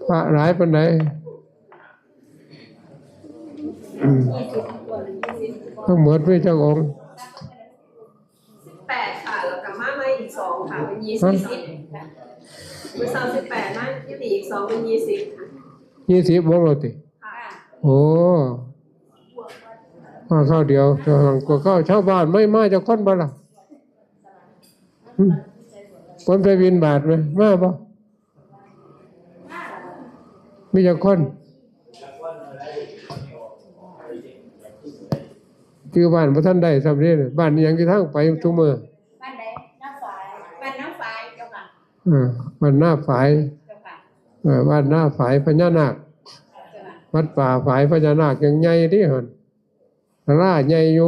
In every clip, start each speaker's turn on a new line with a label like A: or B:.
A: พระหลายปานใดทั้งหมดมีจักองค์
B: 18ค่ะแล้วกับมาอีก2ค่ะเป็น20มื้อเช้า18นะที่อีก2เป็น20ค่ะ
A: 20วงแล้วติโอ้มาเข้าเดียวเจ้าหังกว่าเข้าชาวบ้านไม่มาจากคนบ่ล่ะคนไปบิณฑบาตไหมมาบ่มีจากคนคือบ้านพระท่านได้สำเร็จบ้านนี้ยังที่ทั้งไปทุกมือ
C: บ้านไหนน้ำฝายบ้านน้ำฝายเจ้าค่ะ
A: บ้านหน้าฝาย
C: เจ้าค่ะ
A: บ้านหน้าฝายพญานาควัดป่าฝายพญานาคยังใหญ่ที่หันร่าใหญ่อยู่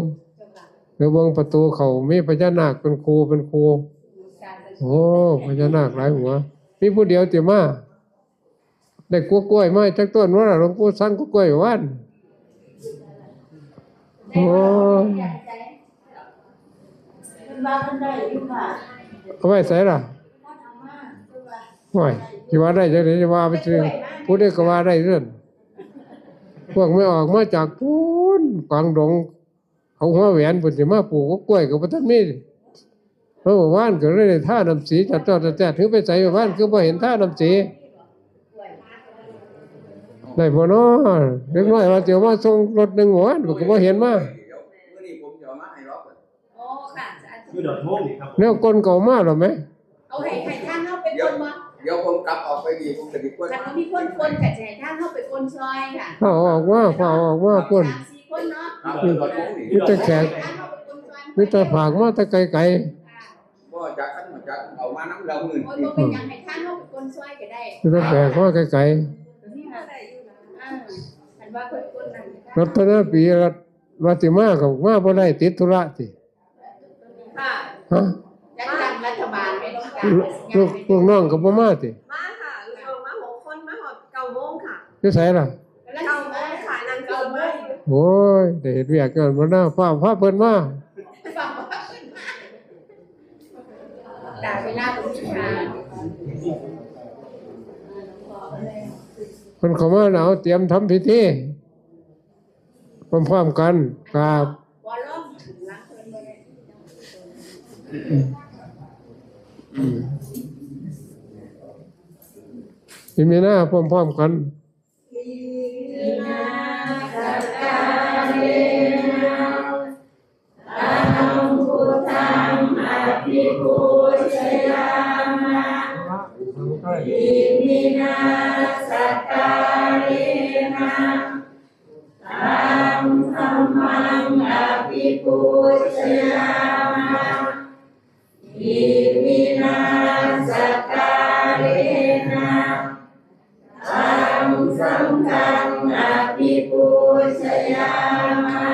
A: หรือวงประตูเขามีพญานาคเป็นครูโอ้พญานาคหลายหัวมีผู้เดียวติมาได้กล้วยไม้จักต้นว่าหลวงปู่สั่งกล้วยว่านโอ้เอาไว้ใส่ล่ะโอ้ยที่ว่าได้จะได้จะว่าไปซื้อพูดได้ก็ว่าได้เรื่องพวกไม่ออกมาจากพูนกวางดงเขาหัวแหวนปุ่นสิมาปลูกกล้วยกับพระท่านมีเพราะว่าว่านก็เลยท่าน้ำสีจัดจอดแต่ถือไปใส่ว่านคือพอเห็นท่าน้ำสีได้บ่เนาะเล็กน้อยว่าเดี๋ยวมาส่งรถหนึ่งหัวก็บ่เห็นมา
C: โอ้ค่ะ
D: คือดอกโมงนี่ครับ
A: แล้วคนเก่ามาหรอไหม
C: เอาให้ท่านเข้าไปคนมา
B: เดี๋ยวผมกลับออกไปดีผมจะดีกว่า
C: ท่านมีคนแต่ให้ท่านเข้าไปคนซอยค่ะ
A: เขาออกว่าคน
C: คนเนาะ
A: มีแต่แขกมีแต่ฝากมาแต่ไกล
B: ก็จากท่านมาจากเอามาน้ำเราเงิน
C: โอ้เป็นอย่างให้ท่านเข้าไปคนซอยก็ได้
A: มีแต่แขกมาไกลรัตนปีรัติมากับมาบ่ได้ติดธุระติ
C: ฮะรัฐบาลไม่ต้องการ
A: ลูกน้องกับบ่มาติ
B: มาค่ะลูกน้องมา6คนมาหอด9 โมงค่ะ
A: อยู่ไสล่ะ
B: 9 โมงค่ะนั่ง9 โมง
A: โอ้ยได้เฮ็ดเวียกกันบ่น่าฟ้าเพิ่นมา
C: ด่าเวลาตรงนี้ค่ะ
A: คนเข้ามาแล้วเตรียมทำพิธีพร้อมๆกันครับมีหน้าพร้อมๆกัน
C: มินาสักการินาธัมมังอภิปูชยามะอิมินาสักการินาสังฆังอภิปูชยามะ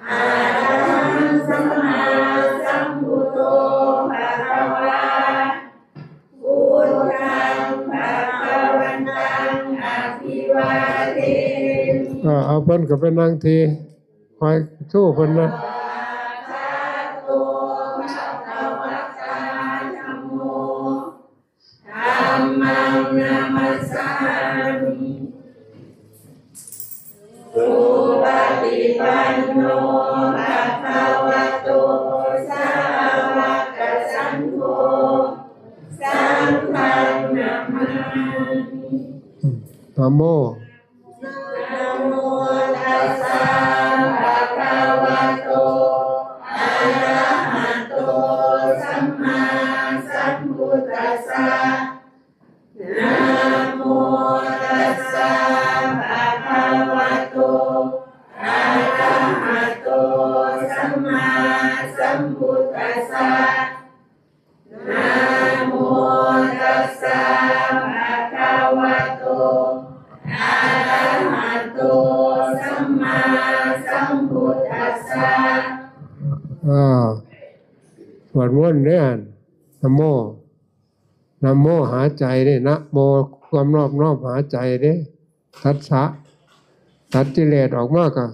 C: อะระหังสัมมาสัมพุทโธภะคะวะพุทธังภะคะวันตังอภิวาเทมิ
A: เอาเพิ่นก็ไปนั่งทีคอยสู้เพิ่นนะ
C: ธัมมังนามัสสามิสุปฏิปันโนภะคะวะโตสาวกสังโฆสังฆังนามามิ
A: นะโม
C: นะโมตัสสะภะคะวะโตอะระหะโตสัมมาสัมพุทธัสสะนะโมตัสสะภะคะวะโตอะระหะโตสัมมาสัมพุทธัสสะนะโมตัสสะภะคะวะโตอะระหะโตสัมมาสัมพุทธัสสะ
A: สวดมนต์เนี่ยนะโมนะโมหาใจเด้นะโมความรอบหาใจเด้ทัสสะตัดกิเลสออกมากะ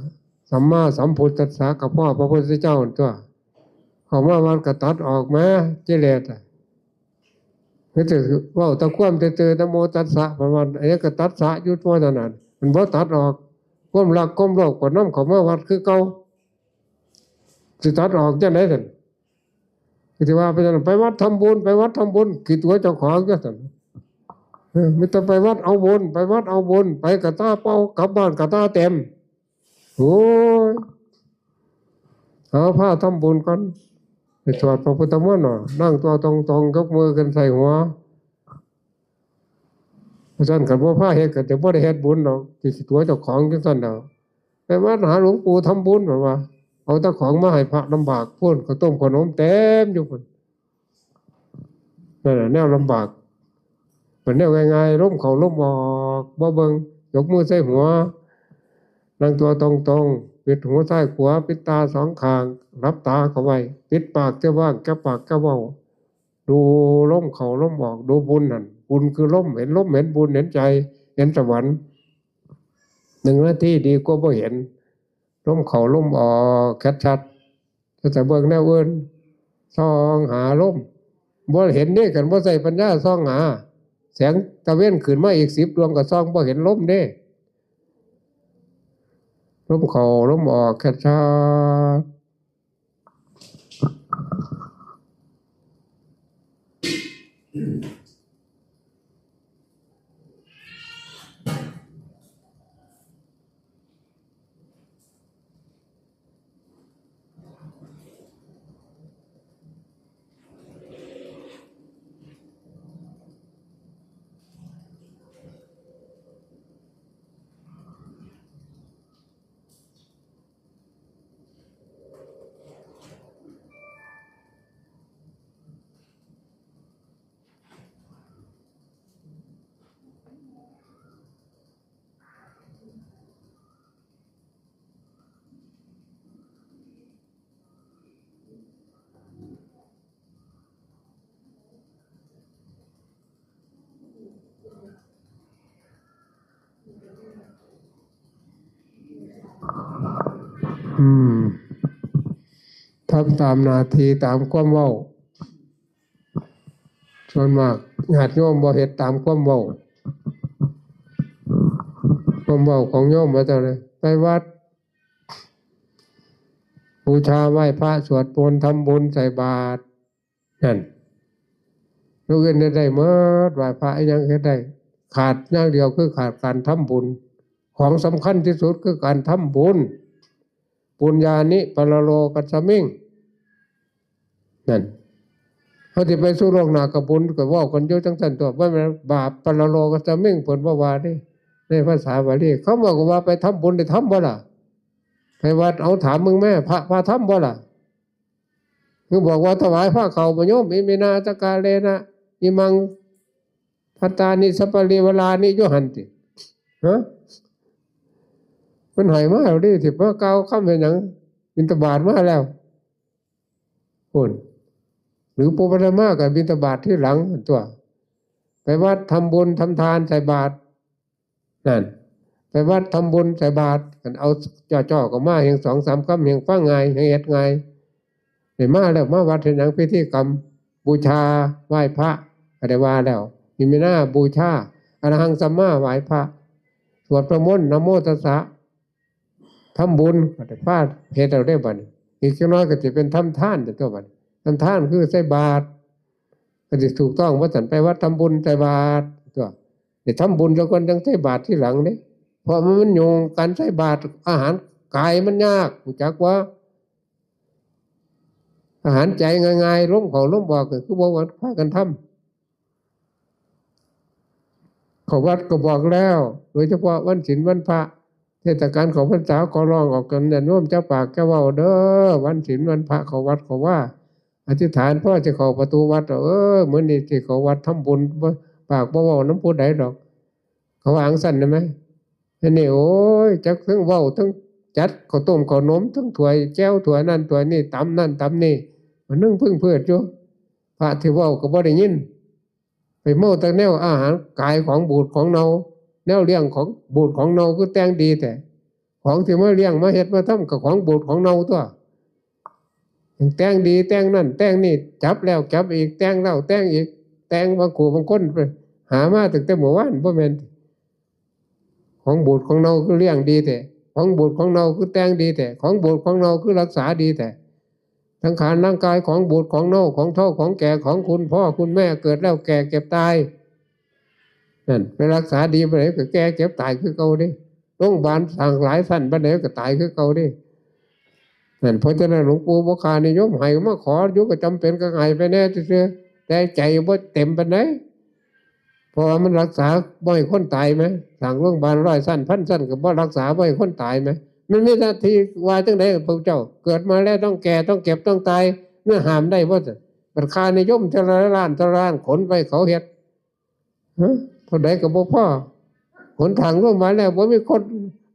A: สัมมาสัมพุทธัสสะกับพ่อพระพุทธเจ้าตัวเขามาวันกตัดออกมากิเลส ก็จะว่าตะคว่ำจะเจอตะโมตัสสะประมาณไอ้ก็ตัดสะอยู่ทั่วถนัดมันบ่ตัดออกความรักความโลภก็น้ำเขามาวัดคือเก่าสิตัดออกจังได๋ซั่นคือว่าไปวัดทำบุญไปวัดทำบุญกี่ตัวเจ้าของจังซั่นไม่ต้องไปวัดเอาบุญไปวัดเอาบุญไปกระตาเป้ากลับบ้านกระตาเต็มโอ้ยเอาผ้าทำบุญก่อนไปสวดพระพุทธมนต์นั่งตัวตรงๆยกมือกันใส่หัวเพราะฉะนั้นกันว่าผ้าเฮ็ดกันแต่บ่ได้เฮ็ดบุญหรอกสิตัวเจ้าของจังซั่นดอกไปวัดหาหลวงปู่ทำบุญว่าเอาแต่ของมาให้พระลำบากพุ่นข้าวต้มขนมเต็มอยู่พุ่นนั่นแหละแนวลำบากเป็นแนวง่ายๆล้มเขาล้มออกบ่เบิ่งยกมือใส่หัวนั่งตัวตรงๆปิดหูซ้ายขวาปิดตาสองข้างรับตาเข้าไว้ปิดปากจะว่างแก้ปากแก้เว้าดูล้มเขาล้มออกดูบุญนั่นบุญคือล้มเห็นบุญเห็นใจเห็นสวรรค์1 นาทีดีกว่าบ่เห็นล้มเขาล้มออกชัดๆแต่เบิ่งแนวอื่นส่องหาล้มบ่เห็นนี่กันบ่ใส่ปัญญาส่องหาแสงตะเว้นขึ้นมาอีก10 ดวงก็ส่องบ่เห็นล้มเด้ล้มเขาล้มออกชัดทำตามนาทีตามความเว้าส่วนมากญาติโยมบ่เฮ็ดตามความเว้าของโยมว่าจังได๋ไปวัดบูชาไหว้พระสวดมนต์ทำบุญใส่บาตรนั่นลูกเอิ้นได้หมดไหว้พระยังเฮ็ดได้ขาดอย่างเดียวคือขาดการทำบุญของสำคัญที่สุดคือการทำบุญปุญญานิปรโลกัสสมิงนั่นเขาที่ไปสู่โลกหน้ากับบุญก็เว้ากันอยู่จังซั่นตัวว่ามันบาปปรโลกัสสมิงเพิ่นบ่ว่าเด้ในภาษาบาลีเขาบอกว่าไปทำบุญได้ทำบ่ล่ะไปวัดเอาถามมึงแม่พระทำบ่ล่ะคือบอกว่าถวายพระเขาบ่โยมอิมินาตกาเลนะอิมังพัตตานิสัปปะริวลานิโยหันติฮะมันให้มาแล้วดิที่พระเก่าค้ำเป็นหยังบิณฑบาตมาแล้วพุ่นหรือปุปะมากับบิณฑบาตที่หลังตัวไปวัดทำบุญทำทานใส่บาตรนั่นไปวัดทำบุญใส่บาตรกันเอาจ่อๆก็มาแห่ง2-3 คำแห่งฟังไงแห่งเฮ็ดไงได้มาแล้วมาวัดเฮ็ดหยังพิธีกรรมบูชาไหว้พระก็ได้ว่าแล้วอิมินาบูชาอรหังสัมมาไหว้พระสวดประมนต์นะโมตัสสะทำบุญก็ได้ฟาดเฮ็ดเอาได้บัดนี้อีกจักหน่อยก็สิเป็นทำทานตัวบัดทำทานคือใส่บาตรก็สิถูกต้องว่าสันไปวัดทำบุญใส่บาตรตัวได้ทำบุญแล้วก็ยังใส่บาตรที่หลังเด้เพราะมันโยงการใส่บาตรอาหารกายมันยากรู้จักว่าอาหารใจง่ายๆล้มเขาล้มบอกก็คือบอกว่าพากันทำเขาวัดก็บอกแล้วโดยเฉพาะวันศีลวันพระเทศกาลของพรรษาขอร้องออกกันอย่าโน้มเจ้าปากเจ้าเว้าเด้อวันศีลวันพระเขาวัดเขาว่าอธิษฐานพ่อจะเข้าประตูวัดเหมือนนี่ที่เขาวัดทำบุญปากบ่เว้าน้ำผู้ใดดอกเขาวางสั่นได้ไหมนี่โอ้ยจักทั้งเว้าทั้งจัดข้าวต้มข้าวนมทั้งถ้วยแก้วถ้วยนั่นถ้วยนี่ตำนั่นตำนี่มันนึ่งพึ่งเพื่ออยู่พระที่เว้าก็บ่ได้ยินไปเมาแต่แนวอาหารกายของบูดของเนาแนวเลี้ยงของบูดของเนาคือแต่งดีแต่ของที่มาเลี้ยงมาเฮ็ดมาทำกับของบูดของเนาตัวแต่งดีแต่งนั่นแต่งนี่จับแล้วจับอีกแต่งแล้วแต่งอีก แต่งบางขู่บางคนไปหามาตั้งแต่เมื่อวานบ่แม่นของบูดของเราคือเลี้ยงดีแต่ของบูดของเราคือแต่งดีแต่ของบูดของเราคือรักษาดีแต่สังขารร่างกายของบูดของเน่าของเฒ่าของแก่ของคุณพ่อคุณแม่เกิดแล้วแก่เก็บตายนั่นไปรักษาดีไปไหนก็แก่เก็บตายคือเก่าดิโรงพยาบาลสั่งหลายสั้นไปไหนก็ตายคือเก่าดินั่นเพราะฉะนั้นหลวงปู่บ่คานิยมให้มาขออยู่ก็จำเป็นก็ให้ไปแน่ซื่อแต่ใจบ่เต็มปานใดเพราะว่ามันรักษาบ่ให้คนตายไหมสั่งโรงพยาบาล100สั้น1,000สั้นก็บ่รักษาบ่ให้คนตายไหมมันมีหน้าที่ว่าจังได๋พระเจ้าเกิดมาแล้วต้องแก่ต้องเก็บต้องตายเมื่อห้ามได้บ่ซั่นบัดคานิยมเทละล้านเทละล้านขนไปเขาเฮ็ดเท่าใดก็บ่พอหนทางโรงพยาบาลแล้วบ่มีคน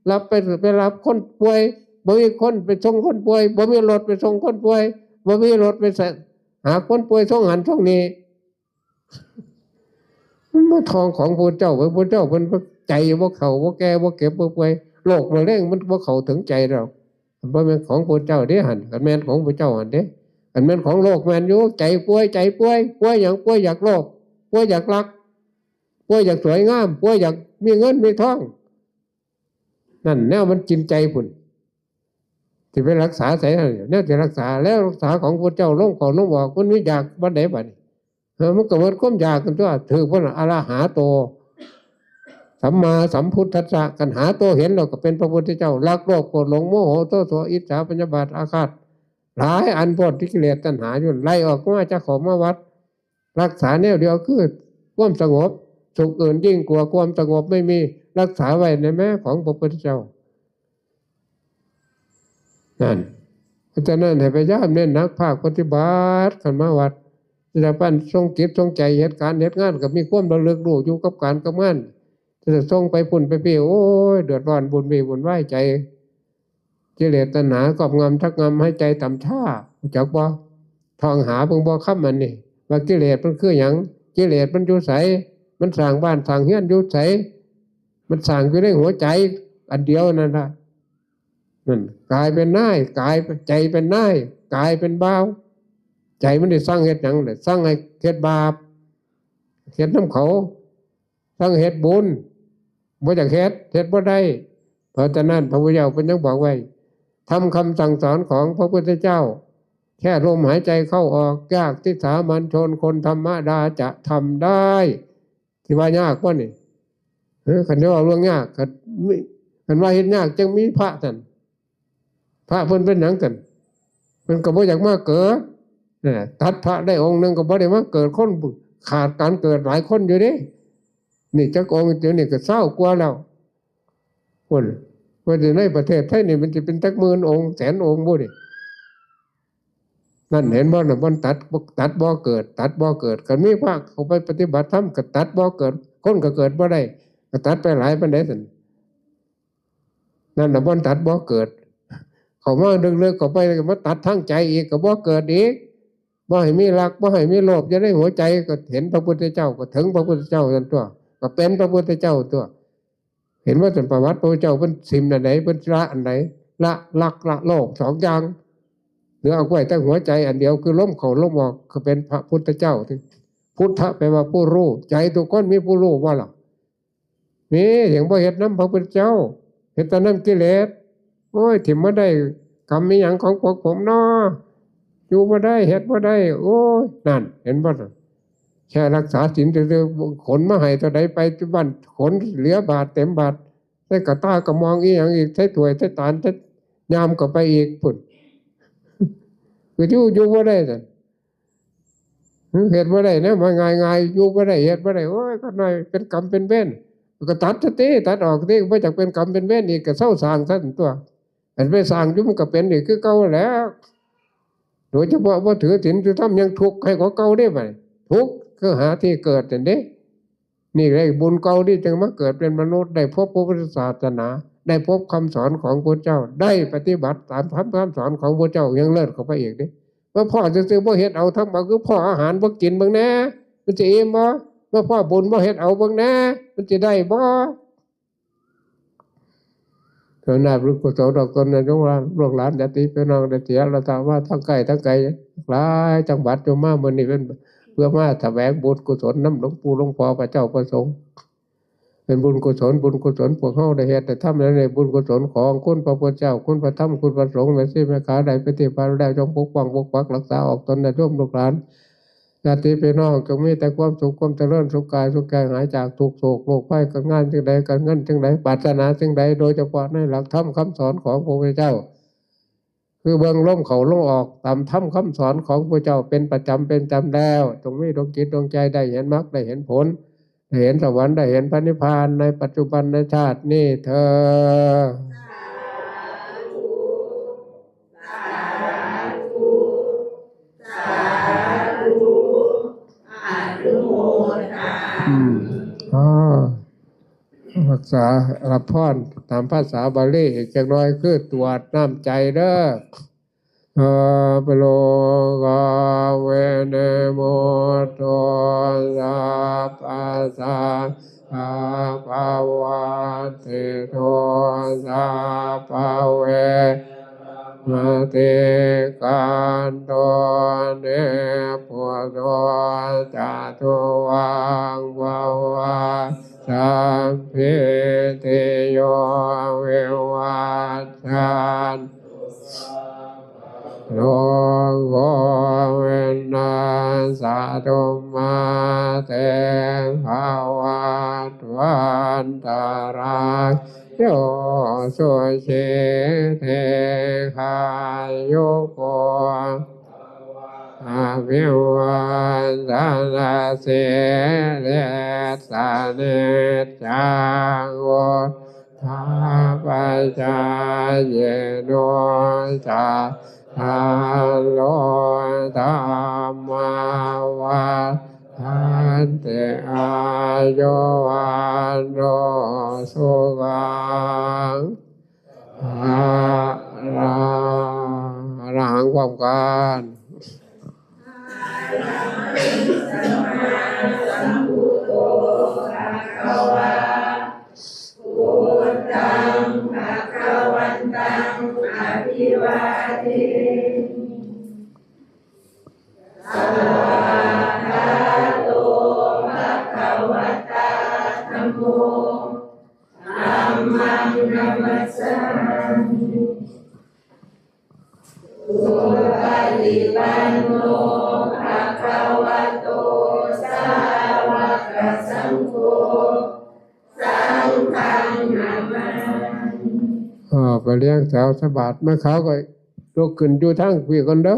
A: รับไปรับคนป่วยบ่มีคนไปส่งคนป่วยบ่มีรถไปส่งคนป่วยบ่มีรถไปหาคนป่วยส่งหันส่งนี้มันบ่ทองของพระเจ้าพระเจ้าเพิ่นใจบ่เข้าบ่แก่บ่เก็บบ่ป่วยโรคมะเร็งมันบ่เข้าถึงใจเราบ่แม่นของพระเจ้าเด้หั่นคันแม่นของพระเจ้าหั่นเด้คันแม่นของโลกแม่นอยู่ใจป่วยป่วยหยังป่วยอยากโลภป่วยอยากรักป่วยอยากสวยงามป่วยอยากมีเงินมีทองนั่นแนวมันกินใจพุ่นที่ไปรักษาใส่แนวที่รักษาแล้วรักษาของพระเจ้าลงของลงบอกมันมีอยากบ่ได้บัดนี้มันก็หมดความอยากกันตัวถือพระอรหาโตสัมมาสัมพุทธัสสะกันหาโตเห็นเราก็เป็นพระพุทธเจ้ารักโลภโกรธหลงโมโหโทษอิจฉาพยาบาทอาฆาตหลายอันพ้นที่กิเลสตัณหาอยู่ไล่ออกมาจากของมาวัดรักษาแนวเดียวคือความสงบสุขอื่นยิ่งกว่าความสงบไม่มีรักษาไว้ในแม้ของพระพุทธเจ้านั่นเพราะฉะนั้นให้พยายามเน้นหนักภาคปฏิบัติขันมาวัดจะปั้นทรงจิตทรงใจเหตุการณ์เหตุงานกับมีความระลึกรู้อยู่กับการกับงานจะทรงไปพุ่นไปเปี่ยวโอ้ยเดือดร้อนบุญมีบุญไหวใจกิเลสตัณหาครอบงำทักงำให้ใจต่ำช้าจักบ่ทองหาเพิ่งบ่ค้ำมันนี่ว่ากิเลสมันคือหยังกิเลสมันอยู่ไสมันสร้างบ้านสร้างเฮือนอยู่ไสมันสร้างอยู่ในหัวใจอันเดียวนั่นล่ะนั่นกายเป็นนายกายใจเป็นนายกายเป็นบ่าวใจมันได้สร้างเฮ็ดหยังได้สร้างให้เฮ็ดบาปเฮ็ดน้ำเขาสร้างเฮ็ดบุญบ่อยากเฮ็ดบ่ได้เพราะฉะนั้นพระพุทธเจ้าเพิ่นยังบอกไว้ทำคำสั่งสอนของพระพุทธเจ้าแค่ลมหายใจเข้าออกยากที่สามัญชนคนธรรมดาจะทำได้ที่ว่ายากกว่านี่คันเดียวเรื่องยากคันว่าเฮ็ดยากจึงมีพระท่านพระเพิ่นเป็นหยังกันเพิ่นก็บ่อยากมาเกิดตัดพระได้องค์นึงก็บ่ได้มาเกิดคนขาดการเกิดหลายคนอยู่เด้นี่จักองค์เดี๋ยวนี้ก็20กว่าแล้วคนว่าในประเทศไทยนี่มันจะเป็นจักหมื่นองค์แสนองค์บ่ดินั่นเห็นบ่น่ะมันตัดบ่เกิดตัดบ่เกิดคันมีพระเขาไปปฏิบัติธรรมก็ตัดบ่เกิดคนก็เกิดบ่ได้ก็ตัดไปหลายปานใดซั่นนั่นน่ะบ่ตัดบ่เกิดเขามาลึกๆเข้าไปก็มาตัดทั้งใจอีกก็บ่เกิดอีกบ่ให้มีรักบ่ให้มีโลภจะได้หัวใจก็เห็นพระพุทธเจ้าก็ถึงพระพุทธเจ้านั่นตัวก็เป็นพระพุทธเจ้าตัวเห็นว่าเป็นประวัติพระพุทธเจ้าเพิ่นสิมอันไหนเพิ่นละอันไหนละรักละโลภสองอย่างเหลือเอาไว้แต่หัวใจอันเดียวคือล้มเข้าล้มออกก็เป็นพระพุทธเจ้าพุทธะแปลว่าผู้รู้ใจทุกคนมีผู้รู้ว่าล่ะมีอย่างบ่เฮ็ดนำพระพุทธเจ้าเฮ็ดแต่นำกิเลสโอ้ยถิ่มบ่ได้กรรมมีหยังของพวกผมเนาะอยู่บ่ได้เฮ็ดบ่ได้โอ้ยนั่นเห็นบ่แค่รักษาศีลซื่อๆขนมาให้เท่าใดไปที่บ้านขนเหลือบาทเต็มบาทใส่กระตาก็มองอีหยังอีกใส่ถ้วยใส่ตาลใส่ยามก็ไปอีกพุ่นคืออยู่บ่ได้ซั่นเฮ็ดบ่ได้นะมาง่ายๆอยู่บ่ได้เฮ็ดบ่ได้โอ้ยก็น้อยเป็นกรรมเป็นเวรก็ตัดซะติตัดออกติบ่จักเป็นกรรมเป็นเวรอีกก็เซาสร้างซะตัวอันไปสร้างอยู่มันก็เป็นอีกคือเก่าแล้วโดยเฉพาะบ่ถือศีลถือธรรมยังทุกข์ให้กว่าเก่าได้บัดทุกข์คือหาที่เกิดนั่นเด้นี่เลยบุญเก่าที่จึงมาเกิดเป็นมนุษย์ได้พบพระพุทธศาสนาได้พบคำสอนของพระเจ้าได้ปฏิบัติตามคำสอนของพระเจ้ายังเลิศเข้าไปอีกเด้ว่าพ่อซื่อๆบ่เฮ็ดเอาทั้งบ่คือพ่ออาหารบ่กินเบิ่งแน่มันจะอิ่มบ่ว่าพ่อบุญบ่เฮ็ดเอาเบิ่งแน่มันจะได้บ่เท่านั้นลูกกุศลดอกตนนั้นว่าลูกหลานญาติพี่น้องได้เสียเราถามว่าทั้งไกลหลายจังหวัดอยู่มามื้อนี้เป็น เพื่อมาแสวงบุญกุศลน้ำหลวงปู่หลวงพ่อพระเจ้าประสงค์เป็นบุญกุศลพวกเขาได้เหตุแต่ทำในบุญกุศลของคุณพระพุทธเจ้าคุณพระธรรมคุณพระสงฆ์แม่ซี่แม่ขาใดปฏิบัติได้จงปกป้องปกปักรักษาออกตนในร่วมลูกหลานญาติพี่น้องจงมีแต่ความสุขความเจริญสุขกายสุขใจหายจากทุกโศกโรคภัยการงานจึงใดการเงินจึงใดปรารถนาจึงใดโดยเฉพาะในหลักธรรมคำสอนของพระพุทธเจ้าคือเบื้องล้มเขาลงออกตามธรรมคำสอนของพระเจ้าเป็นประจำแล้วจงมีดวงจิตดวงใจได้เห็นมรรคได้เห็นผลได้เห็นสวรรค์ได้เห็นพระนิพพานในปัจจุบันในชาตินี้เธอรักษารับพรตามภาษาบาลีอีกจักหน่อยคือตรวจน้ำใจเด้อปโลกาเวเนโมโตสัพพะสังฆภาวะติโตสัพพะเวมติกันโตเนปุโตจตุวังภวะสัพพิติโยวิวัชชันโลกเวนัสสะตุมาเตภวัตวันตรายโยสุชิเทขายโยโกอาภิวันสนาเสเดสานิจังโวทาปัจจายเยโนจาทาโลธรรมาวัฏันติอายุวันโนสุขังรังความการไปเลี้ยงแถวสบาทเมื่อเขาก็ลุกขึ้นอยู่ทั้งพี่คนเด้อ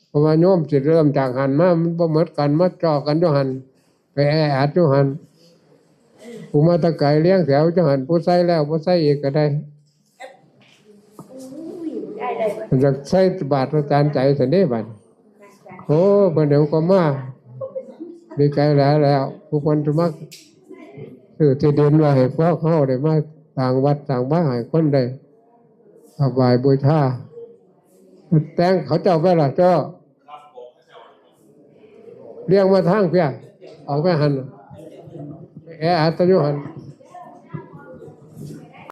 A: เพราะว่าโยมสิเริ่มจากหันมามันบ่เหมือนกันมาจ่อกันอยู่หันไปแออัดอยู่หันผู้มาตะไกเลี้ยงแถวอยู่หันผู้ใส่แล้วผู้ใส่อีกก็ได้มันจะใส่บาทอาจารย์ใจสันนี้บัดโอ้เพิ่นเดี๋ยวก็มาดีใจแล้วผู้คนจะมักซื้อที่ดินไว้ให้พวกเขาได้มาต่างวัดต่างบ้านให้คนได้ถวายบูชาแต่งเขาเจ้าไปล่ะเจ้าเรียงมาทางเพียออกไปหันแออัดตะยุหัน